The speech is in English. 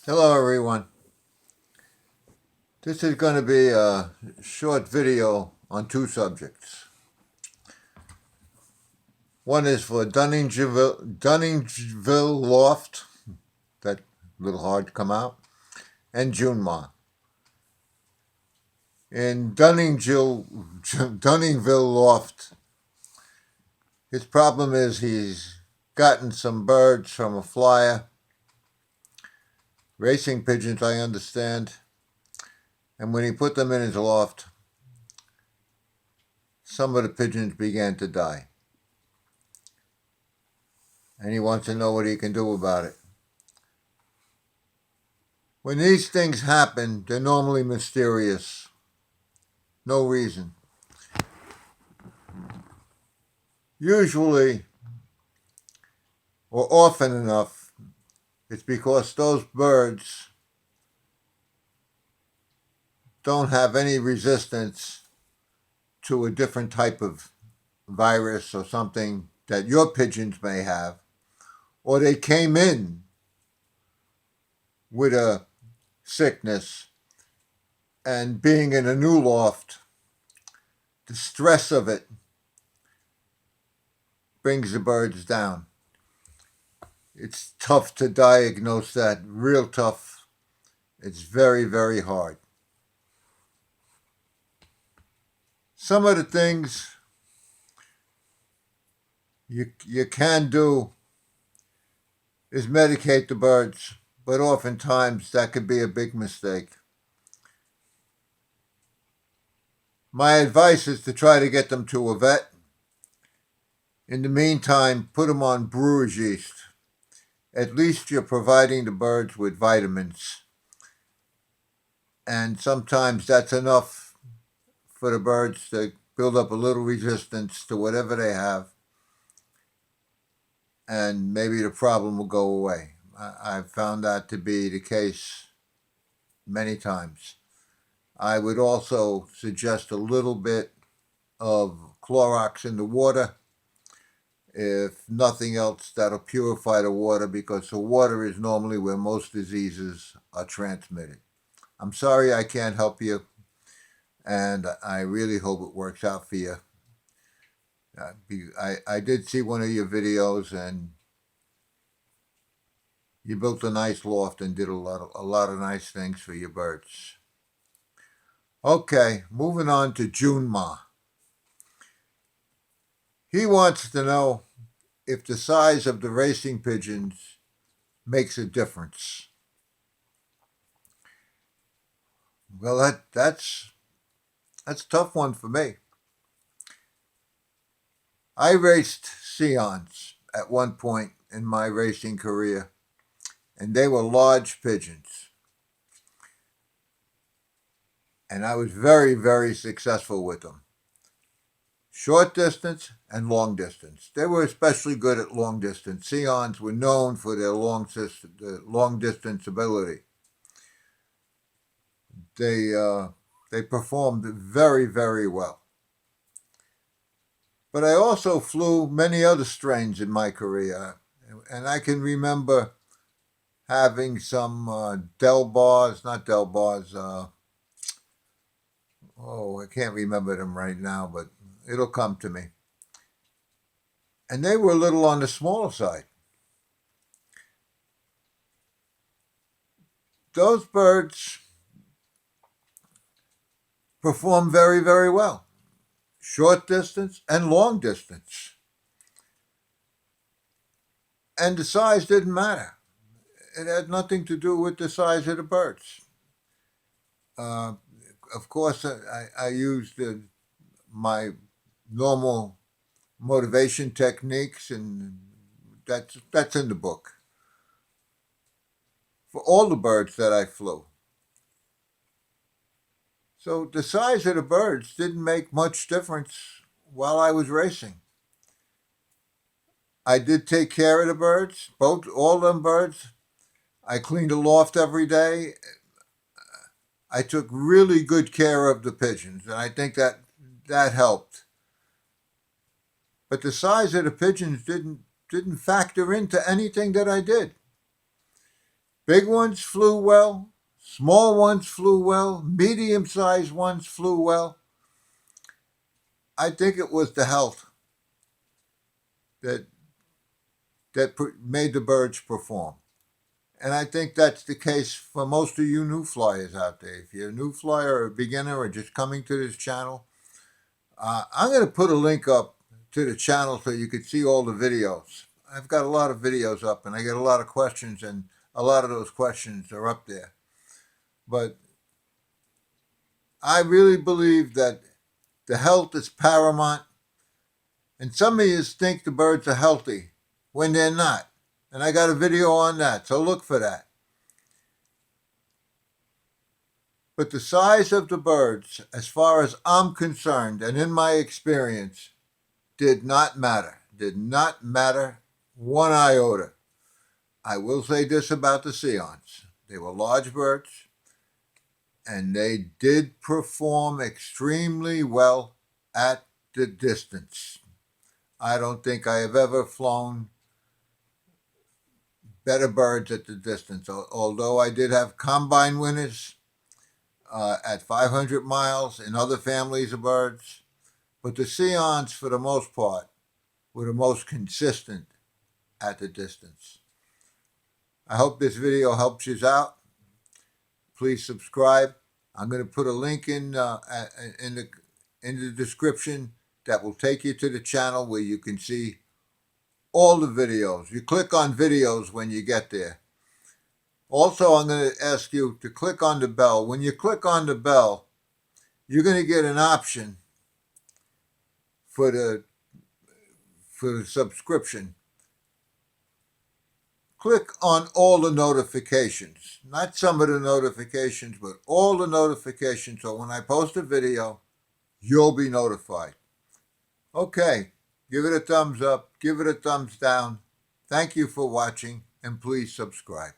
Hello everyone. This is going to be a short video on two subjects. One is for Dunningville Loft, that little hard to come out, and Junma. In Dunningville Loft, his problem is he's gotten some birds from a flyer, racing pigeons I understand, and when he put them in his loft, some of the pigeons began to die. And he wants to know what he can do about it. When these things happen, they're normally mysterious. No reason. Usually, or often enough, it's because those birds don't have any resistance to a different type of virus or something that your pigeons may have, or they came in with a sickness, and being in a new loft, the stress of it brings the birds down. It's tough to diagnose that, real tough. It's very, very hard. Some of the things you can do is medicate the birds, but oftentimes that could be a big mistake. My advice is to try to get them to a vet. In the meantime, put them on brewer's yeast. At least you're providing the birds with vitamins. And sometimes that's enough for the birds to build up a little resistance to whatever they have. And maybe the problem will go away. I've found that to be the case many times. I would also suggest a little bit of Clorox in the water. If nothing else, that'll purify the water, because the water is normally where most diseases are transmitted. I'm sorry I can't help you, and I really hope it works out for you. I did see one of your videos, and you built a nice loft and did a lot of nice things for your birds. Okay, moving on to Junma. He wants to know if the size of the racing pigeons makes a difference. Well, that's a tough one for me. I raced Seons at one point in my racing career, and they were large pigeons. And I was very, very successful with them. Short distance and long distance. They were especially good at long distance. Seons were known for their long distance ability. They performed very, very well. But I also flew many other strains in my career, and I can remember having some Del Bars, not Del Bars. I can't remember them right now, but it'll come to me. And they were a little on the smaller side. Those birds perform very, very well. Short distance and long distance. And the size didn't matter. It had nothing to do with the size of the birds. Uh, of course, I used my normal motivation techniques, and that's in the book. For all the birds that I flew. So the size of the birds didn't make much difference while I was racing. I did take care of the birds, all them birds. I cleaned the loft every day. I took really good care of the pigeons, and I think that helped. But the size of the pigeons didn't factor into anything that I did. Big ones flew well, small ones flew well, medium-sized ones flew well. I think it was the health that made the birds perform. And I think that's the case for most of you new flyers out there. If you're a new flyer or a beginner or just coming to this channel, I'm going to put a link up to the channel so you can see all the videos. I've got a lot of videos up and I get a lot of questions, and a lot of those questions are up there. But I really believe that the health is paramount. And some of you think the birds are healthy when they're not. And I got a video on that, so look for that. But the size of the birds, as far as I'm concerned, and in my experience, did not matter. Did not matter one iota. I will say this about the Seons. They were large birds, and they did perform extremely well at the distance. I don't think I have ever flown better birds at the distance, although I did have combine winners at 500 miles in other families of birds. But the Seons, for the most part, were the most consistent at the distance. I hope this video helps you out. Please subscribe. I'm going to put a link in the description that will take you to the channel where you can see all the videos. You click on videos when you get there. Also, I'm going to ask you to click on the bell. When you click on the bell, you're going to get an option for the subscription. Click on all the notifications. Not some of the notifications, but all the notifications. So when I post a video, you'll be notified. Okay, give it a thumbs up, give it a thumbs down. Thank you for watching, and please subscribe.